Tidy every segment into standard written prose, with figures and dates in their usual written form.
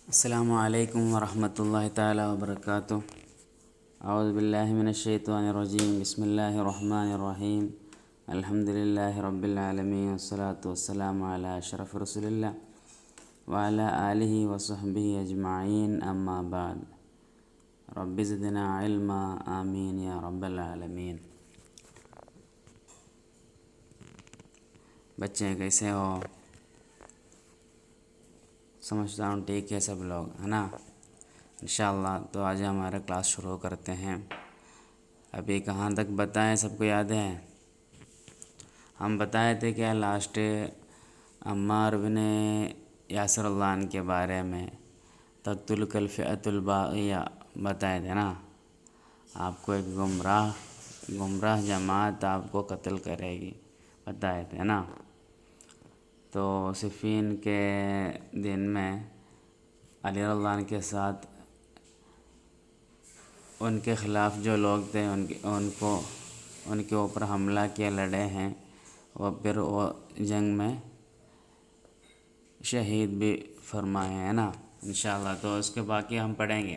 السلام علیکم ورحمۃ اللہ تعالی وبرکاتہ۔ اعوذ باللہ من الشیطان الرجیم، بسم اللہ الرحمن الرحیم، الحمد للہ رب العالمین، والصلاة والسلام علی اشرف رسول اللہ وعلی آلہ وصحبہ اجمعین، اما بعد، رب زدنا علما، آمین یا رب العالمین۔ بچے کیسے ہو؟ سمجھتا ہوں ٹھیک ہے سب لوگ، ہے نا؟ انشاءاللہ تو آج ہمارا کلاس شروع کرتے ہیں۔ ابھی کہاں تک بتائیں، سب کو یاد ہے؟ ہم بتائے تھے کہ لاسٹ عمار بن یاسر اللہ عنہ کے بارے میں تقتلک الفئۃ الباغیہ بتائے تھے نا۔ آپ کو ایک گمراہ جماعت آپ کو قتل کرے گی، بتائے تھے نا۔ تو صفین کے دن میں علی رضی اللہ عنہ کے ساتھ ان کے خلاف جو لوگ تھے ان کے اوپر حملہ کیا، لڑے ہیں، پھر وہ جنگ میں شہید بھی فرمائے ہیں نا انشاءاللہ۔ تو اس کے باقی ہم پڑھیں گے۔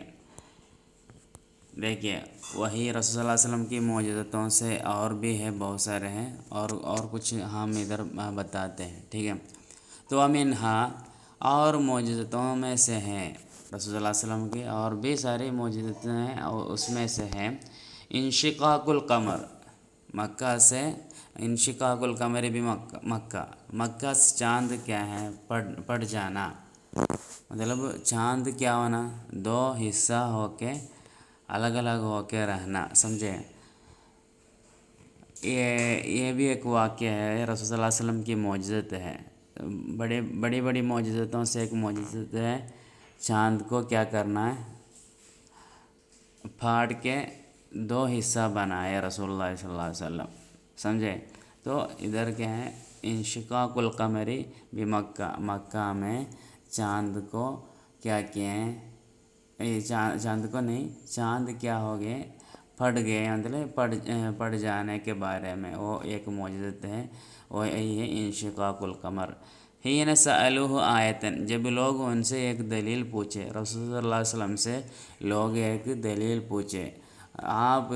دیکھیے، وہی رسول صلی اللہ علیہ وسلم کی معجزتوں سے اور بھی ہے، بہت سارے ہیں، اور کچھ ہم ادھر بتاتے ہیں، ٹھیک ہے؟ تو امنہا، اور معجزتوں میں سے ہیں رسول اللہ علیہ وسلم کی اور بھی ساری معجزتیں ہیں، اور اس میں سے ہے انشقاق القمر، مکہ سے انشقاق القمر بھی مکہ سے چاند کیا ہے، پڑ جانا، مطلب چاند کیا ہونا، دو حصہ ہو کے الگ الگ ہو کے رہنا، سمجھے؟ یہ بھی ایک واقعہ ہے، رسول صلی اللہ علیہ وسلم کی معجزت ہے۔ بڑی معجزتوں سے ایک معجزت ہے، چاند کو کیا کرنا ہے، پھاڑ کے دو حصہ بنائے رسول اللہ صلی اللہ علیہ وسلم، سمجھے؟ تو ادھر کیا ہے، انشقاق القمری بھی مکہ میں چاند کو کیا کیے ہیں، چاند کو نہیں، چاند کیا ہو گئے، پھٹ گئے، مطلب پڑ جانے کے بارے میں وہ ایک معجزت ہے، وہ یہی ہے انشقاق القمر۔ حین سألوہ آیتن، جب لوگ ان سے ایک دلیل پوچھے، رسول صلی اللہ علیہ وسلم سے لوگ ایک دلیل پوچھے، آپ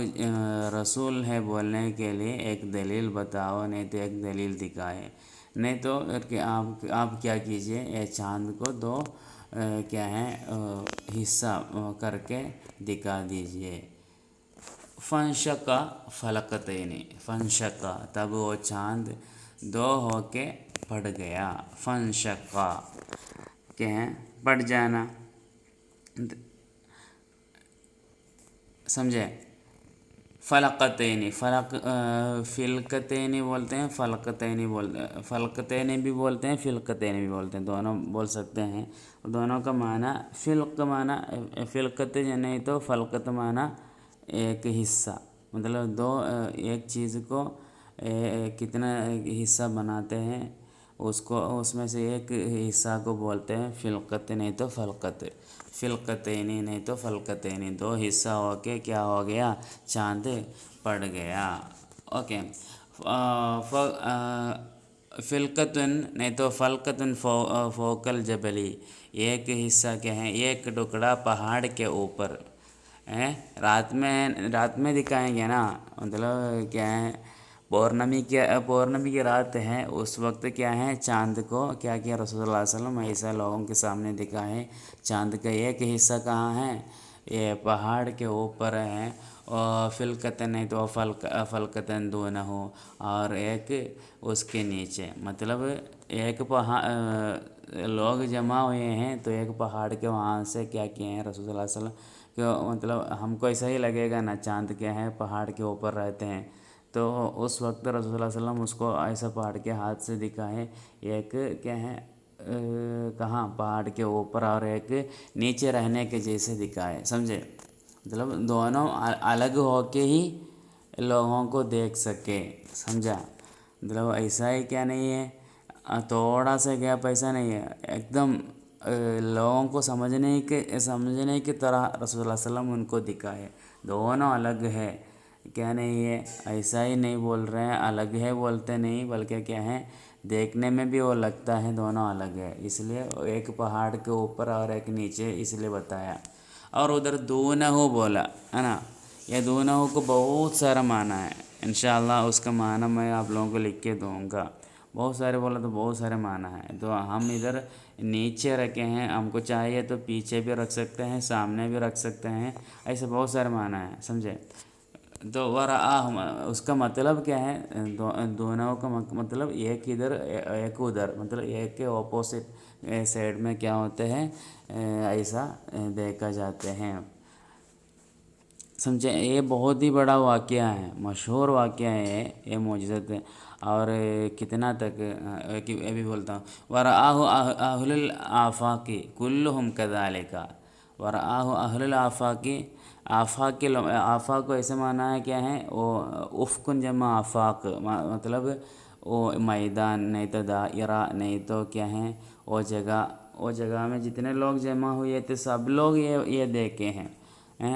رسول ہے بولنے کے لیے ایک دلیل بتاؤ، نہیں تو ایک دلیل دکھائے، نہیں تو کہ آپ کیا کیجئے، یہ چاند کو دو کیا ہے حصہ کر کے دکھا دیجئے۔ فانشقا فلقتین، فانشقا، تب وہ چاند دو ہو کے پڑ گیا، فانشقا کہ ہے پڑ جانا، سمجھے؟ فلقتین، فلقتین بولتے ہیں، فلقتین بولتے ہیں، فلقتین بھی بولتے ہیں، فلقتین بھی بولتے ہیں، دونوں بول سکتے ہیں۔ دونوں کا معنی فلق معنی فلقت نہیں تو فلقت معنی ایک حصہ، مطلب دو ایک چیز کو کتنا حصہ بناتے ہیں، اس میں سے ایک حصہ کو بولتے ہیں فلقت، نہیں تو فلقت، فلقتین نہیں تو فلقتین، دو حصہ ہو کے کیا ہو گیا، چاند پڑ گیا، اوکے۔ فلقتن نہیں تو فلقتن فوق الجبلی، ایک حصہ کیا ہے، ایک ٹکڑا پہاڑ کے اوپر، رات میں دکھائیں گے نا، مطلب کیا ہے، پورنمی کی رات ہے، اس وقت کیا ہے، چاند کو کیا کیا رسول اللہ علیہ وسلم، ایسا لوگوں کے سامنے دکھائے، چاند کا ایک حصہ کہاں ہے، یہ پہاڑ کے اوپر ہے، اور فلقتن نہیں تو فلقتن دونہ ہو، اور ایک اس کے نیچے، مطلب ایک لوگ جمع ہوئے ہیں تو ایک پہاڑ کے وہاں سے کیا کیے ہیں رسول اللہ علیہ وسلم، کہ مطلب ہم کو ایسا ہی لگے گا نا، چاند کیا ہے پہاڑ کے اوپر رہتے ہیں، تو اس وقت رسول اللہ علیہ وسلم اس کو ایسا پہاڑ کے ہاتھ سے دکھائے، ایک کیا ہے کہاں پہاڑ کے اوپر، اور ایک نیچے رہنے کے جیسے دکھائے، سمجھے؟ مطلب دونوں الگ ہو کے ہی لوگوں کو دیکھ سکے، سمجھا؟ مطلب ایسا ہی کیا نہیں ہے، تھوڑا سا گیپ ایسا نہیں ہے، ایک دم لوگوں کو سمجھنے کی طرح رسول اللہ علیہ وسلم ان کو دکھائے، دونوں الگ ہے، کیا نہیں ہے، ایسا ہی نہیں بول رہے ہیں الگ ہے بولتے نہیں، بلکہ کیا ہے، دیکھنے میں بھی وہ لگتا ہے دونوں الگ ہے، اس لیے ایک پہاڑ کے اوپر اور ایک نیچے اس لیے بتایا۔ اور ادھر دونہ بولا ہے نا، یہ دونہ کو بہت سارا معنی ہے، انشاءاللہ اس کا معنی میں آپ لوگوں کو لکھ کے دوں گا۔ بہت سارے بولا تو بہت سارے معنی ہیں، تو ہم ادھر نیچے رکھے ہیں، ہم کو چاہیے تو پیچھے بھی رکھ سکتے ہیں، سامنے بھی رکھ سکتے ہیں، ایسے بہت سارے معنی ہیں، سمجھے؟ تو ورآہم اس کا مطلب کیا ہے؟ دونوں کا مطلب ایک ادھر ایک ادھر، مطلب ایک کے اپوزٹ سائڈ میں کیا ہوتے ہیں، ایسا دیکھا جاتے ہیں، سمجھے؟ یہ بہت ہی بڑا واقعہ ہے، مشہور واقعہ ہے یہ معجزت، اور کتنا تک یہ بھی بولتا ہوں، ورآہ اہل الآفاق کلہم کذالک، ورآہ اہل الآفاق، آفاق کو ایسے معنی ہے کیا ہے؟ وہ افق جمع آفاق، مطلب وہ میدان، نہیں تو دائرہ، نہیں تو کیا ہے وہ جگہ میں جتنے لوگ جمع ہوئے تھے سب لوگ یہ دیکھے ہیں۔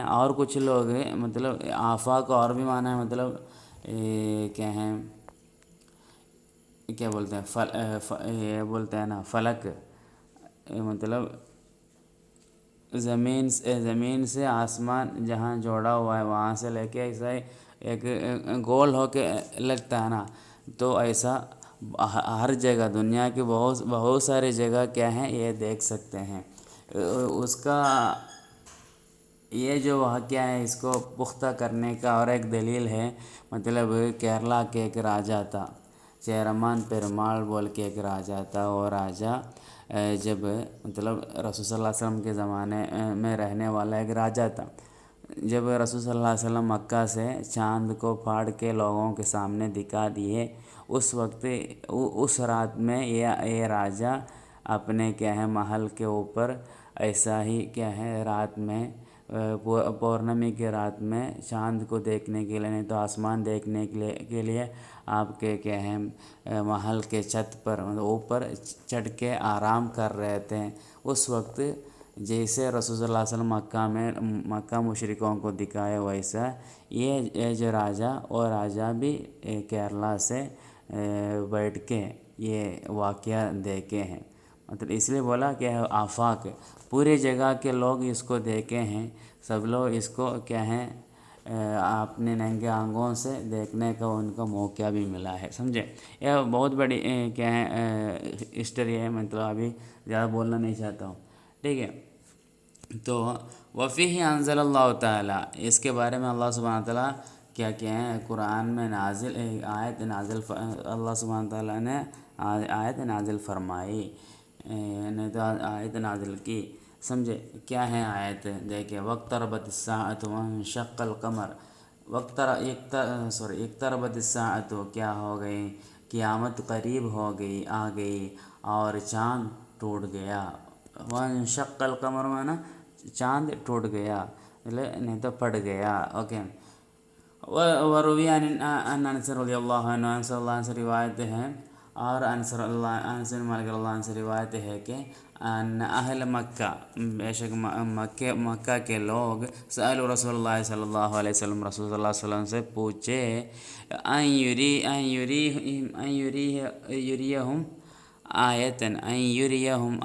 اور کچھ لوگ مطلب آفاق اور بھی معنی ہے، مطلب کیا ہیں، کیا بولتے ہیں، یہ بولتے ہیں نا فلک، مطلب زمین سے آسمان جہاں جوڑا ہوا ہے وہاں سے لے کے ایسا ایک گول ہو کے لگتا ہے نا، تو ایسا ہر جگہ دنیا کی بہت ساری جگہ کیا ہیں یہ دیکھ سکتے ہیں۔ اس کا یہ جو واقعہ ہے اس کو پختہ کرنے کا اور ایک دلیل ہے، مطلب کیرلا کے ایک راجا تھا، چیرمان پیرمال بول کے ایک راجا تھا، وہ راجا جب مطلب رسول صلی اللہ علیہ وسلم کے زمانے میں رہنے والا ایک راجا تھا، جب رسول صلی اللہ علیہ وسلم مکہ سے چاند کو پھاڑ کے لوگوں کے سامنے دکھا دیے، اس وقت اس رات میں یہ راجا اپنے کیا ہے محل کے اوپر ایسا ہی کیا ہے رات میں پورنمی کے رات میں چاند کو دیکھنے کے لیے، نہیں تو آسمان دیکھنے کے لیے آپ کے کیا ہے محل کے چھت پر اوپر چڑھ کے آرام کر رہے تھے، اس وقت جیسے رسول صلی اللہ علیہ وسلم مکہ مشرکوں کو دکھائے ویسا یہ جو راجا وہ راجا بھی کیرلا سے بیٹھ کے یہ واقعہ دیکھے ہیں، مطلب اس لیے بولا کہ آفاق پوری جگہ کے لوگ اس کو دیکھے ہیں، سب لوگ اس کو کیا ہیں اپنے ننگے آنکھوں سے دیکھنے کا ان کو موقع بھی ملا ہے، سمجھے؟ یہ بہت بڑی کیا ہے ہسٹری ہے، مطلب ابھی زیادہ بولنا نہیں چاہتا ہوں، ٹھیک ہے؟ تو وفیہ انزل اللہ تعالیٰ، اس کے بارے میں اللہ سبحانہ تعالیٰ کیا ہے قرآن میں نازل آیت نازل، اللہ سبحانہ تعالیٰ نے آیت نازل فرمائی، نے تو آیت نازل کی، سمجھے؟ کیا ہے آیت؟ دیکھیں، واقتربت الساعۃ وانشق القمر، اقتربت الساعۃ، کیا ہو گئی؟ قیامت قریب ہو گئی، آ گئی، اور چاند ٹوٹ گیا، وانشق القمر مانا چاند ٹوٹ گیا، نہیں تو پھٹ گیا، اوکے۔ وروی عن انس رضی اللہ عنہ، انس اللہ عنہ سے روایت ہے، اور انس مالک اللہ عنہ سے روایت ہے کہ ان اہل مکہ، بے شک مکہ کے لوگ، سألوا رسول اللہ صلی اللہ علیہ وسلم، رسول اللہ صلی اللہ علیہ وسلم سے پوچھے، یریہم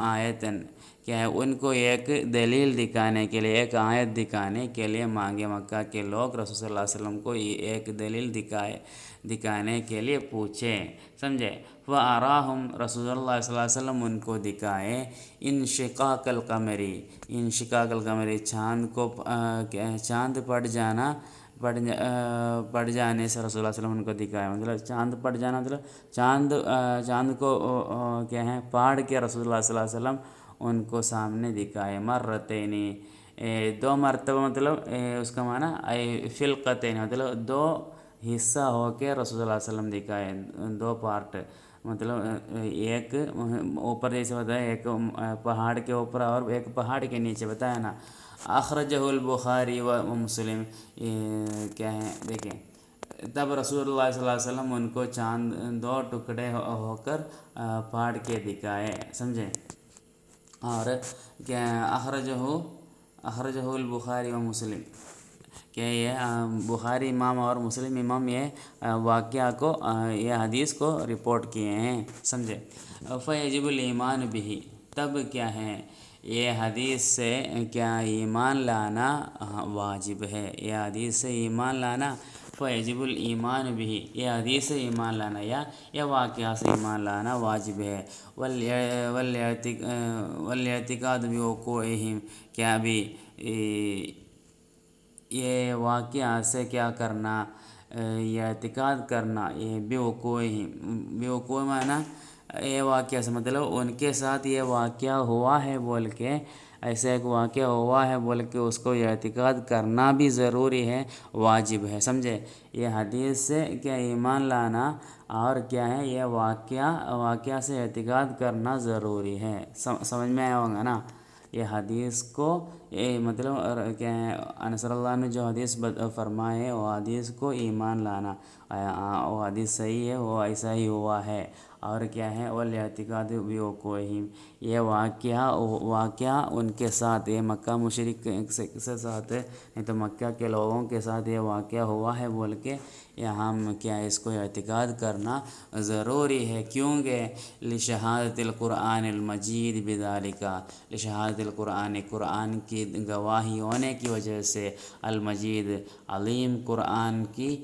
آیتن، کیا ہے ان کو ایک دلیل دکھانے کے لیے، ایک آیت دکھانے کے لیے مانگے، مکہ کے لوگ رسول صلی اللہ علیہ وسلم کو ایک دلیل دکھانے کے لیے پوچھے، سمجھے؟ وَأَرَاهُمْ، رسول اللہ صلی اللہ علیہ وسلم ان کو دکھائے، انشقاق القمر، انشقاق القمر، چاند پڑ جانے سے رسول اللہ علیہ وسلم ان کو دکھایا، مطلب چاند پڑ جانا، مطلب چاند کو کیا ہے پاڑ کے رسول اللہ صلی اللہ علیہ وسلم ان کو سامنے دکھائے، مرتین، دو مرتبہ، مطلب اس کا معنی فلقتین، مطلب دو حصہ ہو کے رسول اللہ علیہ وسلم دکھائے، دو پارٹ، مطلب ایک اوپر جیسے بتایا، ایک پہاڑ کے اوپر اور ایک پہاڑ کے نیچے، بتایا نا۔ اخرجہ البخاری و مسلم، کیا ہے دیکھیں، تب رسول اللہ صلی اللہ علیہ وسلم ان کو چاند دو ٹکڑے ہو کر پھاڑ کے دکھائے، سمجھے؟ اور کیا اخرجہ البخاری و مسلم، کہ یہ بخاری امام اور مسلم امام یہ واقعہ کو یہ حدیث کو رپورٹ کیے ہیں، سمجھے۔ فیجب الایمان بھی، تب کیا ہے یہ حدیث سے کیا ایمان لانا واجب ہے، یہ حدیث سے ایمان لانا فیجب الایمان بھی، یہ حدیث سے ایمان لانا یا یہ واقعہ سے ایمان لانا واجب ہے۔ والاعتقاد بوقوعہم، کیا بھی یہ واقعہ سے کیا کرنا، یہ اعتقاد کرنا، یہ بوقوع معنی یہ واقعہ سے مطلب ان کے ساتھ یہ واقعہ ہوا ہے بول کے، ایسا ایک واقعہ ہوا ہے بول کے اس کو یہ اعتقاد کرنا بھی ضروری ہے، واجب ہے، سمجھے۔ یہ حدیث سے کیا ایمان لانا اور کیا ہے یہ واقعہ سے اعتقاد کرنا ضروری ہے، سمجھ میں آیا ہوگا نا۔ یہ حدیث کو یہ مطلب کیا ہے، انس اللہ عنہ جو حدیث فرمائے وہ حدیث کو ایمان لانا، وہ حدیث صحیح ہے، وہ ایسا ہی ہوا ہے، اور کیا ہے والاعتقاد بوقوعہم، یہ واقعہ ان کے ساتھ، یہ مکہ مشرک کے ساتھ نہیں تو مکہ کے لوگوں کے ساتھ یہ واقعہ ہوا ہے بول کے یہاں کیا اس کو اعتقاد کرنا ضروری ہے، کیونکہ لشہادت القرآن المجید بذالک، لشہادت قرآن کی گواہی ہونے کی وجہ سے، المجید عظیم قرآن کی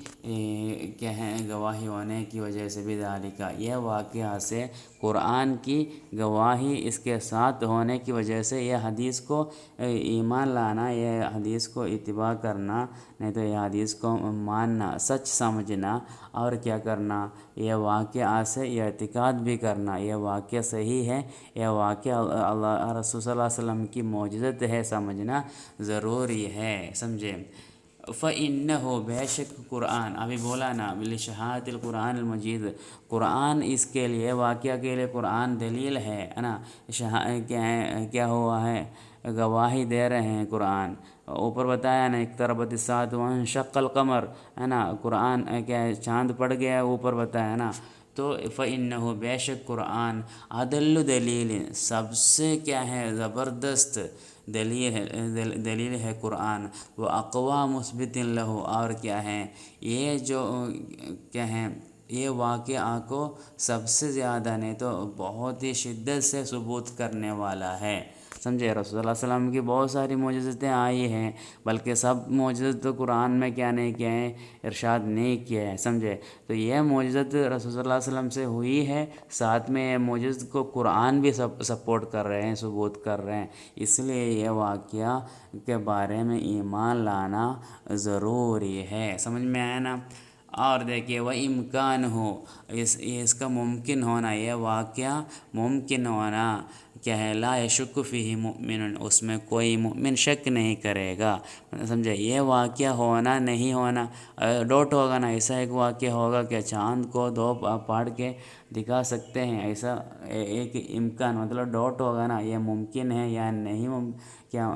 کیا ہے گواہی ہونے کی وجہ سے، بذالک یہ واقعہ سے، قرآن کی گواہی اس کے ساتھ ہونے کی وجہ سے یہ حدیث کو ایمان لانا، یہ حدیث کو اتباع کرنا، نہیں تو یہ حدیث کو ماننا، سچ سمجھنا، اور کیا کرنا یہ واقعہ سے یہ اعتقاد بھی کرنا، یہ واقعہ صحیح ہے، یہ واقعہ اللہ رسول صلی اللہ علیہ وسلم کی معجزت ہے، سمجھنا ضروری ہے، سمجھے۔ فَإِنَّهُ بے شک قرآن، ابھی بولا نا لشہادت القرآن المجید، قرآن اس کے لیے واقعہ کے لیے قرآن دلیل ہے نا، کیا ہوا ہے گواہی دے رہے ہیں قرآن، اوپر بتایا نا اقتربت الساعۃ وانشق القمر، ہے نا، قرآن کیا ہے چاند پڑ گیا اوپر بتایا نا، تو فَإِنَّهُ بے شک قرآن اَدَلُّ دلیل، سب سے کیا ہے زبردست دلیل ہے قرآن، وہ اقوا مثبت لہ، اور کیا ہے یہ جو کیا ہے یہ واقعہ کو سب سے زیادہ نہیں تو بہت ہی شدت سے ثبوت کرنے والا ہے، سمجھے۔ رسول اللہ علیہ وسلم کی بہت ساری معجزتیں آئی ہیں، بلکہ سب معجزت تو قرآن میں کیا نہیں کیا ہے، ارشاد نہیں کیا ہے، سمجھے۔ تو یہ معجزت رسول اللہ علیہ وسلم سے ہوئی ہے، ساتھ میں یہ معجزت کو قرآن بھی سپورٹ کر رہے ہیں، ثبوت کر رہے ہیں، اس لیے یہ واقعہ کے بارے میں ایمان لانا ضروری ہے، سمجھ میں آیا نا۔ اور دیکھیے وہ امکان ہو، اس کا ممکن ہونا، یہ واقعہ ممکن ہونا کیا ہے، لا یشک فیہ مؤمن، اس میں کوئی مؤمن شک نہیں کرے گا، سمجھے۔ یہ واقعہ ہونا نہیں ہونا ڈوٹ ہوگا نا، ایسا ایک واقعہ ہوگا کہ چاند کو دو پاڑ کے دکھا سکتے ہیں، ایسا ایک امکان مطلب ڈاؤٹ ہوگا نا، یہ ممکن ہے یا نہیں، کیا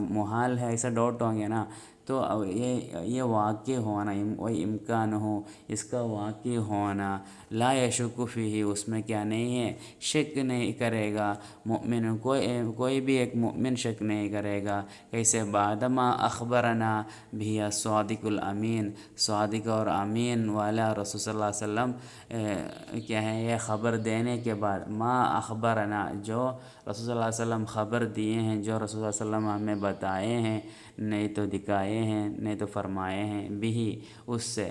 محال ہے، ایسا ڈاؤٹ ہوں گے نا، تو یہ واقع ہونا، وہی امکان ہو، اس کا واقع ہونا، لا یشک فیہ، اس میں کیا نہیں ہے، شک نہیں کرے گا مؤمن، کوئی بھی ایک مؤمن شک نہیں کرے گا، کیسے بعدما اخبرنا بھی الصادق الامین، صادق اور امین والا رسول صلی اللہ علیہ وسلم کیا ہے یہ خبر دینے کے بعد، ما اخبرنا جو رسول صلی اللہ علیہ وسلم خبر دیے ہیں، جو رسول صلی اللہ علیہ وسلم ہمیں بتائے ہیں، نہیں تو دکھائے ہیں، نہیں تو فرمائے ہیں، بھی اس سے،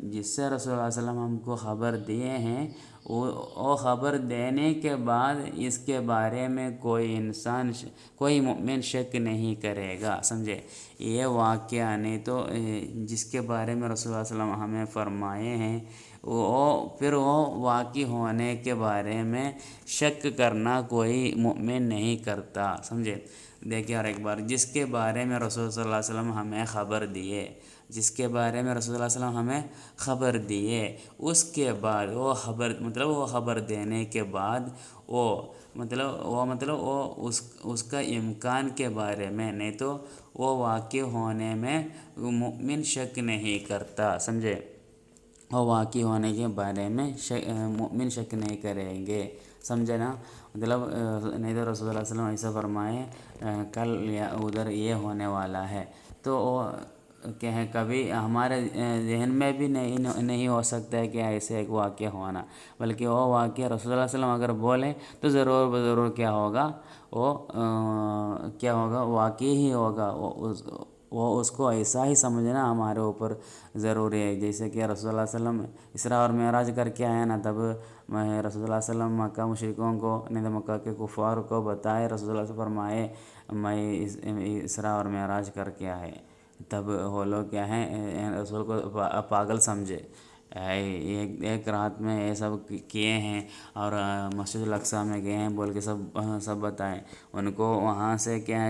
جس سے رسول اللہ علیہ وسلم ہم کو خبر دیے ہیں، وہ خبر دینے کے بعد اس کے بارے میں کوئی انسان کوئی مؤمن شک نہیں کرے گا، سمجھے۔ یہ واقعہ نہیں تو جس کے بارے میں رسول اللہ علیہ وسلم ہمیں فرمائے ہیں، پھر وہ واقع ہونے کے بارے میں شک کرنا کوئی مؤمن نہیں کرتا، سمجھے۔ دیکھیے اور ایک بار، جس کے بارے میں رسول صلی اللہ علیہ وسلم ہمیں خبر دیے، جس کے بارے میں رسول اللہ علیہ وسلم ہمیں خبر دیے، اس کے بعد وہ خبر دینے کے بعد وہ اس کا امکان کے بارے میں نہیں تو وہ واقع ہونے میں مؤمن شک نہیں کرتا، سمجھے۔ وہ واقع ہونے کے بارے میں مؤمن شک نہیں کریں گے، سمجھے نا؟ مطلب نہیں تو رسول اللہ صلی اللہ علیہ وسلم ایسا فرمائے کل یا ادھر یہ ہونے والا ہے، تو وہ کیا ہے کبھی ہمارے ذہن میں بھی نہیں ہو سکتا ہے کہ ایسے ایک واقعہ ہونا، بلکہ وہ واقعہ رسول اللہ صلی اللہ علیہ وسلم اگر بولیں تو ضرور بضرور کیا ہوگا، وہ کیا ہوگا، واقعی ہی ہوگا۔ وہ اس کو ایسا ہی سمجھنا ہمارے اوپر ضروری ہے۔ جیسے کہ رسول اللہ صلی اللہ علیہ وسلم اسراء اور معراج کر کے آئے نا، تب میں رسول اللہ صلی اللہ علیہ وسلم مکہ مشرکوں کو نہیں تو مکہ کے کفار کو بتائے، رسول اللہ سے فرمائے میں اسراء اور معراج کر کے آئے، تب وہ لوگ کیا ہیں رسول کو پاگل سمجھے، ایک رات میں یہ سب کیے ہیں اور مسجد الاقصی میں گئے ہیں بول کے سب بتائیں ان کو۔ وہاں سے کیا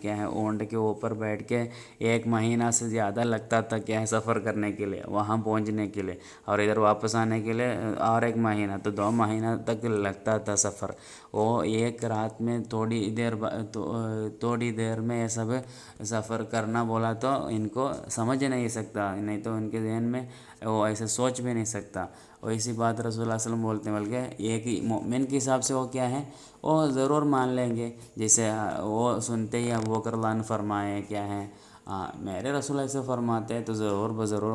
ہے اونٹ کے اوپر بیٹھ کے 1 مہینہ سے زیادہ لگتا تھا کیا ہے سفر کرنے کے لیے، وہاں پہنچنے کے لیے، اور ادھر واپس آنے کے لیے اور 1 مہینہ، تو 2 مہینہ تک لگتا تھا سفر۔ وہ ایک رات میں تھوڑی دیر میں یہ سب سفر کرنا بولا تو ان کو سمجھ نہیں سکتا، نہیں تو ان کے ذہن میں وہ ایسے سوچ بھی نہیں سکتا۔ اور اسی بات رسول اللہ صلی اللہ علیہ وسلم بولتے ہیں، بلکہ ایک ہی مومن کے حساب سے وہ کیا ہے، وہ ضرور مان لیں گے۔ جیسے وہ سنتے ہی ابوبکر رضی اللہ عنہ فرمائے کیا ہے، میرے رسول ایسے فرماتے ہیں تو ضرور بضرور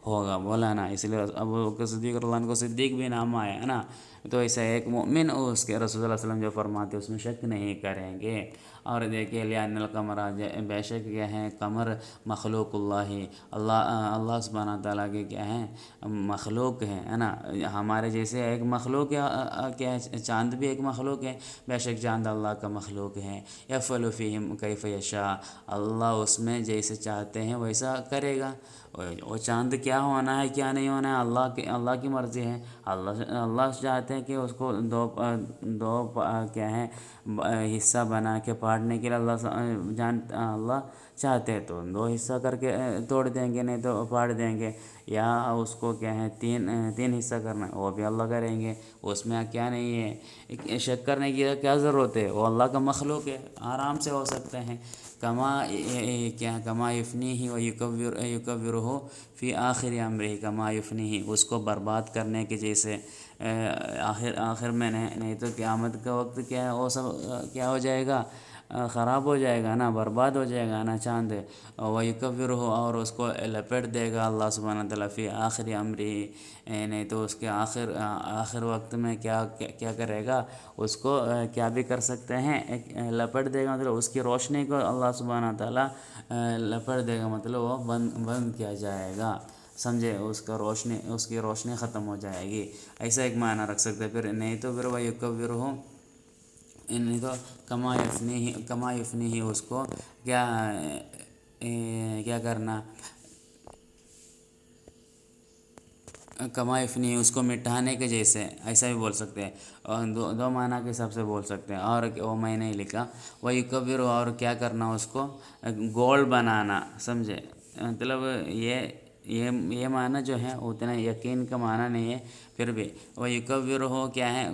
ہوگا بولا نا۔ اس لیے ابوبکر صدیق رضی اللہ عنہ کو صدیق بھی نام آیا ہے نا۔ تو ایسا ایک مومن اس کے رسول اللہ صلی اللہ علیہ وسلم جو فرماتے ہیں اس میں شک نہیں کریں گے۔ اور دیکھیے لِأَنَّ الْقَمَرَ، بے شک کیا ہے قمر مخلوق اللہ سبحانہ تعالیٰ کے کیا ہیں مخلوق ہے نا۔ ہمارے جیسے ایک مخلوق ہے، کیا ہے چاند بھی ایک مخلوق ہے، بے شک چاند اللہ کا مخلوق ہے۔ يَفْعَلُ فِيهِمْ كَيْفَ يَشَاءُ، اللہ اس میں جیسے چاہتے ہیں ویسا کرے گا۔ وہ چاند کیا ہونا ہے کیا نہیں ہونا ہے اللہ کی مرضی ہے۔ اللہ چاہتے ہیں کہ اس کو دو کیا ہے حصہ بنا کے پاڑنے کے لیے اللہ چاہتے ہیں تو 2 حصہ کر کے توڑ دیں گے، نہیں تو پاڑ دیں گے، یا اس کو کیا ہے 3 حصہ کرنا ہے وہ بھی اللہ کریں گے، اس میں کیا نہیں ہے شک کرنے کی کیا ضرورت ہے، وہ اللہ کا مخلوق ہے، آرام سے ہو سکتے ہیں۔ کما یفنیہ و یکورہ فی آخر امرہ، کما یفنیہ اس کو برباد کرنے کے جیسے آخر میں نہیں تو قیامت کا وقت کیا ہے وہ سب کیا ہو جائے گا، خراب ہو جائے گا نا، برباد ہو جائے گا نا چاند۔ وَيُكَوِّرُهُ، اور اس کو لپیٹ دے گا اللہ سبحانہ تعالیٰ فی آخر امرہ، نہیں تو اس کے آخر وقت میں کیا کرے گا، اس کو کیا بھی کر سکتے ہیں لپیٹ دے گا، مطلب اس کی روشنی کو اللہ سبحانہ تعالیٰ لپیٹ دے گا، مطلب وہ بند کیا جائے گا، سمجھے، اس کی روشنی ختم ہو جائے گی، ایسا ایک معنی رکھ سکتے۔ پھر نہیں تو پھر وَيُكَوِّرُهُ، نہیں تو کما یفنیہ اس کو کیا کرنا، کما یفنیہ اس کو مٹانے کے جیسے، ایسا بھی بول سکتے ہیں، اور دو معنی کے حساب سے بول سکتے ہیں۔ اور وہ میں نہیں لکھا، وَيُكَوِّرُهُ، اور کیا کرنا اس کو گول بنانا، سمجھے، مطلب یہ معنی جو ہے اتنا یقین کا معنی نہیں ہے، پھر بھی وَيُكَوِّرُهُ کیا ہے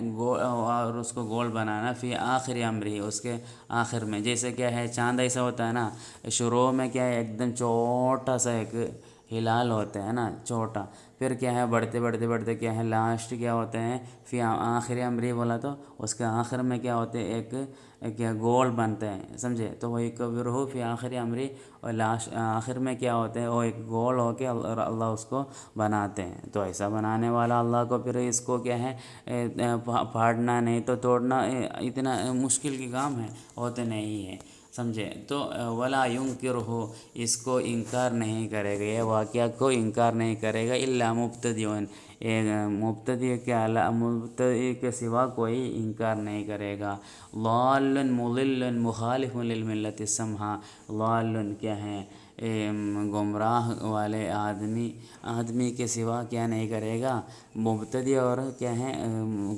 اور اس کو گول بنانا فی آخر امرہ، اس کے آخر میں، جیسے کیا ہے چاند ایسا ہوتا ہے نا، شروع میں کیا ہے ایک دم چھوٹا سا ایک ہلال ہوتا ہے نا، چھوٹا، پھر کیا ہے بڑھتے کیا ہے لاسٹ کیا ہوتے ہیں فی آخر امرہ بولا تو اس کے آخر میں کیا ہوتے ہیں ایک کیا گول بنتے ہیں، سمجھے، تو وَيُكَوِّرُهُ فی آخر امرہ، اور آخر میں کیا ہوتے ہیں وہ ایک گول ہو کے اللہ اس کو بناتے ہیں۔ تو ایسا بنانے والا اللہ کو پھر اس کو کیا ہے پھاڑنا نہیں تو توڑنا اتنا مشکل کی کام ہے، ہوتے نہیں ہے، سمجھے۔ تو وَلَا يُنْكِرُهُ، اس کو انکار نہیں کرے گا، یہ واقعہ کو انکار نہیں کرے گا، إِلَّا مُبْتَدِعٌ، مبتدی کے سوا کوئی انکار نہیں کرے گا۔ ضال مضل مخالف للملت السمحہ، ضال کیا ہے گمراہ والے آدمی کے سوا کیا نہیں کرے گا، مبتدی اور کیا ہے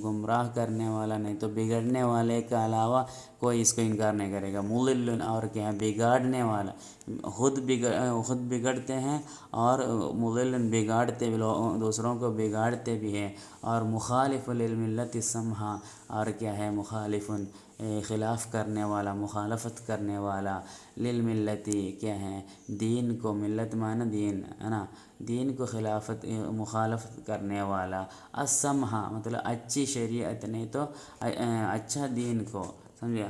گمراہ کرنے والا نہیں تو بگڑنے والے کے علاوہ کوئی اس کو انکار نہیں کرے گا۔ مضل، اور کیا ہے بگاڑنے والا، خود بگڑتے ہیں، اور مضل بگاڑتے بھی دوسروں کو بگاڑتے بھی ہیں، اور مخالف للملت السمحہ، اور کیا ہے مخالف خلاف کرنے والا، مخالفت کرنے والا، للملتی کیا ہے دین کو، ملت معنی دین ہے نا، دین کو مخالفت کرنے والا، السمحہ مطلب اچھی شریعت، نہیں تو اچھا دین کو سمجھے،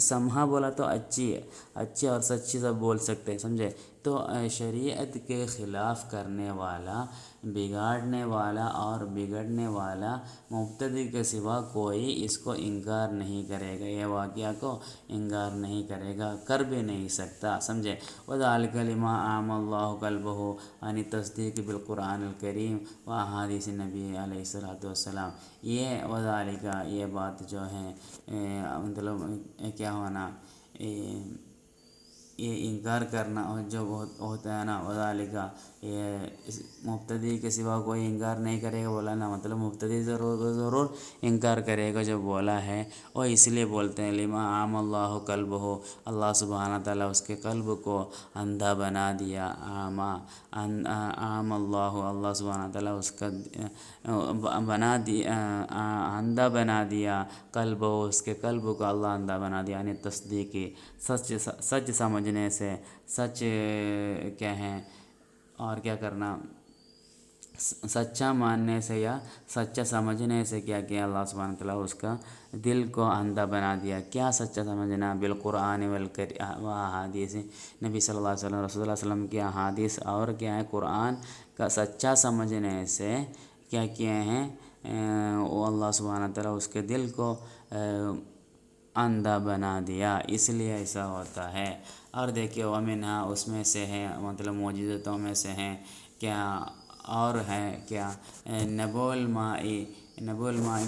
سمحہ بولا تو اچھی اور سچی سب بول سکتے ہیں سمجھے، تو شریعت کے خلاف کرنے والا، بگاڑنے والا اور بگڑنے والا مبتدی کے سوا کوئی اس کو انکار نہیں کرے گا، یہ واقعہ کو انکار نہیں کرے گا، کر بھی نہیں سکتا سمجھے۔ وذالک لما اعمی اللہ قلبہ عن التصدیق بالقرآن الکریم و احادیث نبی علیہ الصلوۃ والسلام، یہ وذالک یہ بات جو ہے مطلب کیا ہونا، یہ انکار کرنا جو ہوتا ہے نا، وذالک یہ مبتدی کے سوا کوئی انکار نہیں کرے گا بولا نا، مطلب مبتدی ضرور انکار کرے گا جو بولا ہے، وہ اس لیے بولتے ہیں لما اعمی اللہ قلبہ، اللہ سبحانہ تعالیٰ اس کے قلب کو اندھا بنا دیا، اعمی اللہ سبحانہ تعالیٰ اس کا بنا دیا، اندھا بنا دیا قلب، اس کے قلب کو اللہ اندھا بنا دیا، یعنی تصدیقی سچ سمجھنے سے، سچ کیا ہے اور کیا کرنا، سچا ماننے سے یا سچا سمجھنے سے کیا کیا اللہ سبحانہ تعالیٰ اس کا دل کو اندھا بنا دیا، کیا سچا سمجھنا، بالقرآن و احادیث نبی صلی اللہ علیہ وسلم، رسول اللہ علیہ وسلم کی احادیث اور کیا ہے قرآن کا سچا سمجھنے سے کیا کیے ہیں وہ اللہ سبحانہ تعالیٰ اس کے دل کو اندھا بنا دیا، اس لیے ایسا ہوتا ہے۔ اور دیکھیے ومنہا اس میں سے ہے مطلب معجزتوں میں سے ہیں کیا، اور ہے کیا، نبو الماء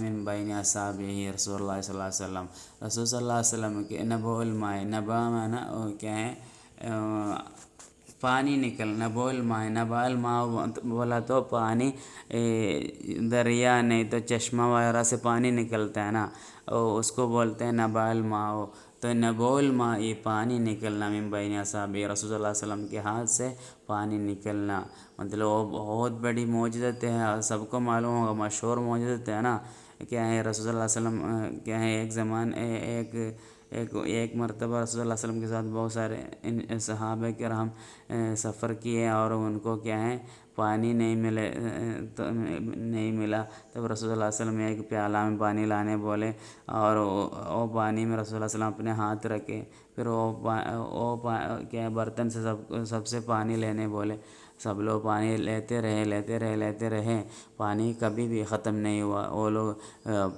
من بین اصابعہ رسول اللہ صلی اللہ علیہ وسلم، رسول صلی اللہ علیہ وسلم کے نبو الماء، نبا معنی کیا ہے پانی نبو الماء، نبا الماء بولا تو پانی، دریا نہیں تو چشمہ وغیرہ سے پانی نکلتا ہے نا، اس کو بولتے ہیں نبا الماء، تو نبو الماء پانی نکلنا، من بین اصابع رسول صلی اللہ علیہ وسلم کے ہاتھ سے پانی نکلنا، مطلب وہ بہت بڑی معجزت ہے، سب کو معلوم ہوگا، مشہور معجزت ہے نا، کیا ہے رسول صلی اللہ علیہ وسلم کیا ہے ایک مرتبہ رسول اللہ علیہ وسلم کے ساتھ بہت سارے صحابہ کرام سفر کیے، اور ان کو کیا ہے پانی نہیں ملا، تب رسول اللہ علیہ وسلم ایک پیالہ میں پانی لانے بولے، اور وہ پانی میں رسول اللہ علیہ وسلم اپنے ہاتھ رکھے، پھر وہ کیا برتن سے سب سے پانی لینے بولے، سب لوگ پانی لیتے رہے، پانی کبھی بھی ختم نہیں ہوا، وہ لوگ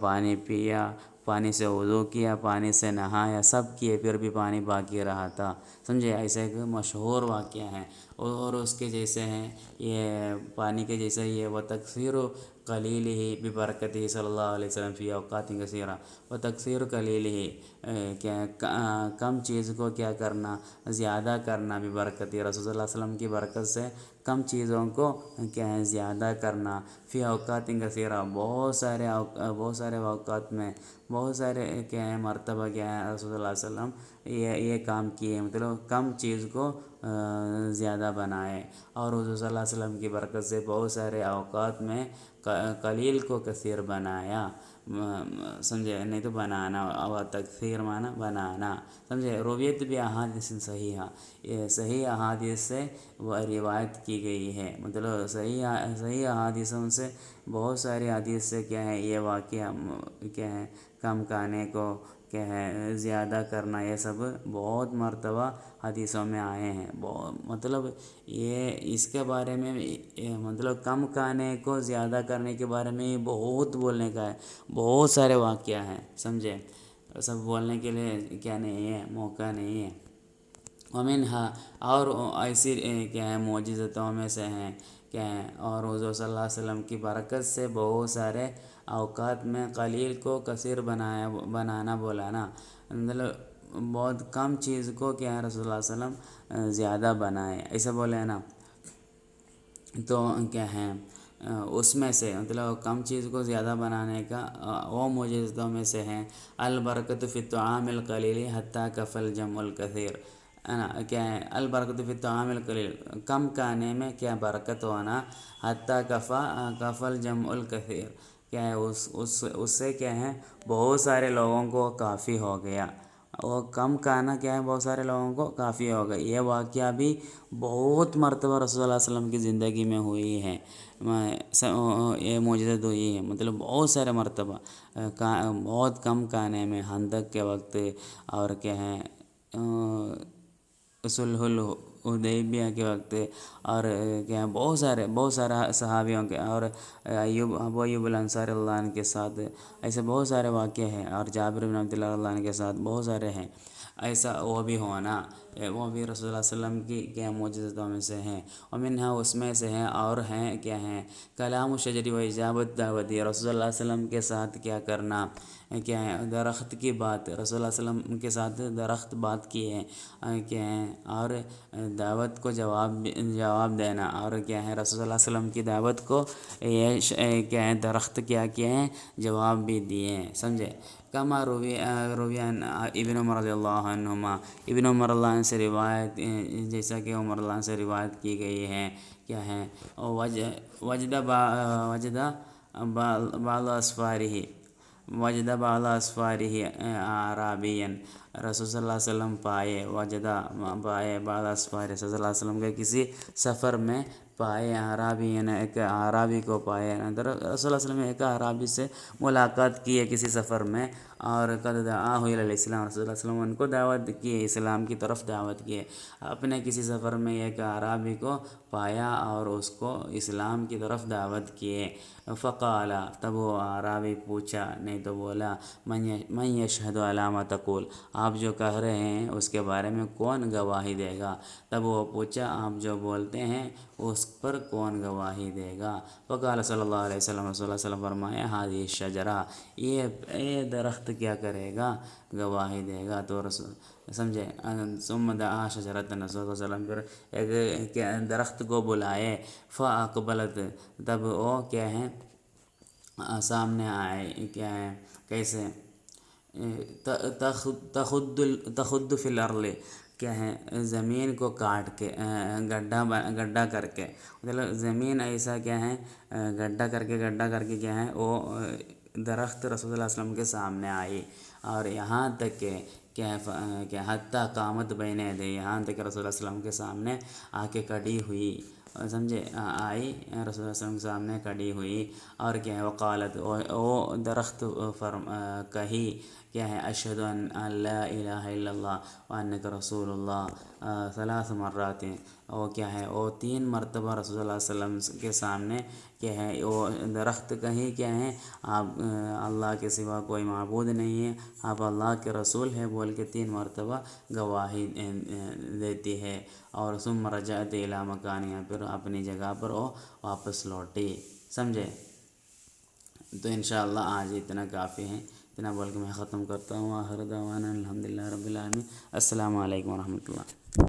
پانی پیا، پانی سے وضو کیا، پانی سے نہایا، سب کیے، پھر بھی پانی باقی رہا تھا سمجھے، ایسے ایک مشہور واقعہ ہے، اور اس کے جیسے ہیں یہ پانی کے جیسے یہ وتکثیر قلیلہ ببرکتہ صلی اللہ علیہ وسلم فی اوقات کثیرہ، وتکثیر قلیلہ کیا کم چیز کو کیا کرنا، زیادہ کرنا، ببرکتہ رسول اللہ علیہ وسلم کی برکت سے کم چیزوں کو کیا ہے زیادہ کرنا، فی اوقات کثیرہ بہت سارے اوقات میں، بہت سارے کیا ہے مرتبہ کیا ہے رسول اللہ علیہ وسلم یہ کام کیے، مطلب کم چیز کو زیادہ بنائے، اور حضور صلی اللہ علیہ وسلم کی برکت سے بہت سارے اوقات میں قلیل کو کثیر بنایا، سمجھے، نہیں تو بنانا، اور تکثیر معنی بنانا سمجھے، رویت بھی احادیث صحیحہ، یہ صحیح احادیث سے وہ روایت کی گئی ہے، مطلب صحیح احادیثوں سے بہت ساری حدیث سے کیا ہے یہ واقعہ کیا ہے کم کھانے کو کیا ہے زیادہ کرنا، یہ سب بہت مرتبہ حدیثوں میں آئے ہیں، مطلب یہ اس کے بارے میں مطلب کم کھانے کو زیادہ کرنے کے بارے میں بہت بولنے کا ہے، بہت سارے واقعہ ہیں سمجھے، سب بولنے کے لیے کیا نہیں ہے، موقع نہیں ہے۔ ومنہا اور ایسی کیا ہے معجزتوں میں سے ہیں کیا ہے، اور حضور صلی اللہ علیہ وسلم کی برکت سے بہت سارے اوقات میں قلیل کو کثیر بنانا بولا نا، مطلب بہت کم چیز کو کیا ہے رسول اللہ علیہ وسلم زیادہ بنائے، ایسا بولے ہیں نا، تو کیا ہے اس میں سے مطلب کم چیز کو زیادہ بنانے کا وہ معجزتوں میں سے ہیں، البرکۃ فی الطعام القلیل حتیٰ کفى الجمع الکثیر، ہے نا کیا ہے البرکت فی الطعام القلیل، کم کھانے میں کیا برکت ہونا، حتیٰ کفل جمع الکثیر، کیا ہے اس سے کیا ہے بہت سارے لوگوں کو کافی ہو گیا، اور کم کھانا کیا ہے بہت سارے لوگوں کو کافی ہو گیا۔ یہ واقعہ بھی بہت مرتبہ رسول اللہ علیہ وسلم کی زندگی میں ہوئی ہے، یہ معجزہ ہوئی ہے، مطلب بہت سارے مرتبہ بہت کم کھانے میں، خندق کے وقت، اور کیا ہے صلح الحدیبیہ کے وقت، اور کیا ہے بہت سارے صحابیوں کے، اور ابو ایوب الانصاری اللہ عنہ کے ساتھ ایسے بہت سارے واقعے ہیں، اور جابر بن عبد اللہ عنہ کے ساتھ بہت سارے ہیں ایسا وہ بھی ہونا، وہ بھی رسول اللہ صلی اللہ علیہ وسلم کی کیا معجزتوں میں سے ہیں، ومنہا اس میں سے ہیں، اور ہیں کیا ہیں کلام الشجر و اجابت دعوتی، رسول اللہ علیہ وسلم کے ساتھ کیا کرنا، کیا ہے درخت کی بات، رسول اللہ علیہ وسلم کے ساتھ درخت بات کی ہے، کیا ہے اور دعوت کو جواب دینا، اور کیا ہے رسول اللہ علیہ وسلم کی دعوت کو یہ کیا ہے درخت کیا کیے ہیں جواب بھی دیے ہیں، سمجھے۔ کما روی عن ابن عمر رضی اللہ عنہما، ابن عمر اللہ عنہ سے روایت، جیسا کہ عمر اللہ عنہ سے روایت کی گئی ہے، کیا ہے وجد بعض اسفارہ، وجدہ بعض اسفارہ اعرابین، رسول صلی اللہ علیہ وسلم پائے بعض اسفار، رسول اللہ علیہ وسلم کے کسی سفر میں پائے اعرابین، ایک اعرابی کو پائے، رسول اللہ علیہ وسلم نے ایک اعرابی سے ملاقات کی ہے کسی سفر میں، اور قد دعاہ الی الاسلام، رسول اللہ علیہ وسلم ان کو دعوت کی ہے، اسلام کی طرف دعوت کی ہے، اپنے کسی سفر میں ایک اعرابی کو پایا اور اس کو اسلام کی طرف دعوت کیے، فقال، تب وہ اعرابی پوچھا، نہیں تو بولا، من یشہد علی ما تقول، آپ جو کہہ رہے ہیں اس کے بارے میں کون گواہی دے گا، تب وہ پوچھا آپ جو بولتے ہیں اس پر کون گواہی دے گا، فقال صلی اللہ علیہ وسلم، رسول اللہ علیہ وسلم فرمایا، ہذہ الشجرہ، یہ درخت کیا کرے گا گواہی دے گا، تو رسول سمجھے، ثم دعا شجرۃ، رسول اللہ علیہ وسلم پھر ایک درخت کو بلائے، فاقبلت، تب وہ کیا ہے سامنے آئے، کیا ہے کیسے تخد فی الارض، کیا ہے زمین کو کاٹ کے، گڈھا کر کے، مطلب زمین ایسا کیا ہے گڈھا کر کے کیا ہے وہ درخت رسول اللہ علیہ وسلم کے سامنے آئی، اور یہاں تک کہ کیا حتیٰ قامت بین یدیہ، یہاں تک کہ رسول اللہ علیہ وسلم کے سامنے آ کے کھڑی ہوئی، سمجھے، آئی رسول اللہ علیہ وسلم کے سامنے کھڑی ہوئی، اور کیا ہے وقالت، وہ درخت کہی، کیا ہے اشہد ان لا الہ الا اللہ وانک رسول اللہ، ثلاث مرات، وہ کیا ہے وہ 3 مرتبہ رسول اللہ علیہ وسلم کے سامنے کیا ہے وہ درخت کہیں، کیا ہے آپ اللہ کے سوا کوئی معبود نہیں ہے، آپ اللہ کے رسول ہیں بول کے 3 مرتبہ گواہی دیتی ہے، اور ثم رجعت الی مکانہا، پھر اپنی جگہ پر وہ واپس لوٹی، سمجھے۔ تو انشاءاللہ آج اتنا کافی ہے، اتنا بول کے میں ختم کرتا ہوں، آخر دعوانا الحمدللہ رب العالمین، السلام علیکم ورحمۃ اللہ۔